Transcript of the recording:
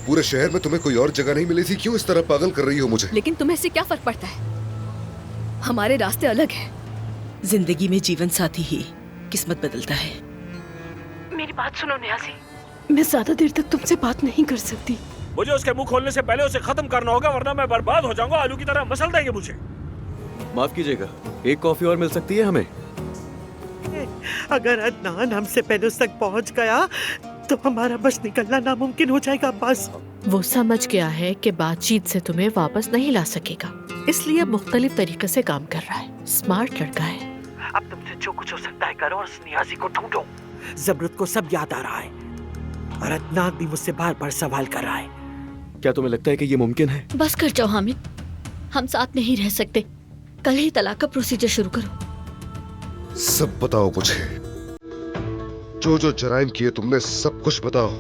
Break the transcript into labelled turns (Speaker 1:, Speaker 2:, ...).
Speaker 1: पूरे शहर में तुम्हें कोई और जगह नहीं मिली थी? क्यों इस तरह पागल कर रही हो मुझे?
Speaker 2: लेकिन तुम्हें इससे क्या फर्क पड़ता है? हमारे रास्ते अलग हैं।
Speaker 3: जिंदगी में जीवन साथी ही किस्मत बदलता है।
Speaker 4: मेरी बात सुनो न्यासी।
Speaker 2: मैं ज्यादा देर तक तुमसे बात नहीं कर सकती।
Speaker 5: मुझे उसके मुंह खोलने से पहले उसे खत्म करना होगा, वरना मैं बर्बाद हो जाऊंगा। आलू की तरह मसल देंगे मुझे।
Speaker 6: माफ कीजिएगा, एक कॉफी और मिल सकती है हमें?
Speaker 4: अगर अदनान हमसे पहले उस तक पहुंच गया तो हमारा बस निकलना नामुमकिन हो जाएगा। बस
Speaker 7: वो समझ गया है कि बातचीत से तुम्हें वापस नहीं ला सकेगा, इसलिए मुख्तलिफ तरीके से काम कर रहा है। स्मार्ट लड़का है।
Speaker 4: अब तुमसे जो कुछ हो सकता है करो और उस नियाजी को ढूंढो। जबरत को सब याद आ रहा है और अदनान भी मुझसे बार बार सवाल कर रहा है।
Speaker 6: क्या तुम्हें लगता है कि ये मुमकिन है?
Speaker 2: बस कर जाओ हामिद, हम साथ नहीं रह सकते। कल ही तलाक का प्रोसीजर शुरू करो।
Speaker 1: सब बताओ मुझे, जो जो जराइम किए तुमने सब कुछ बताओ।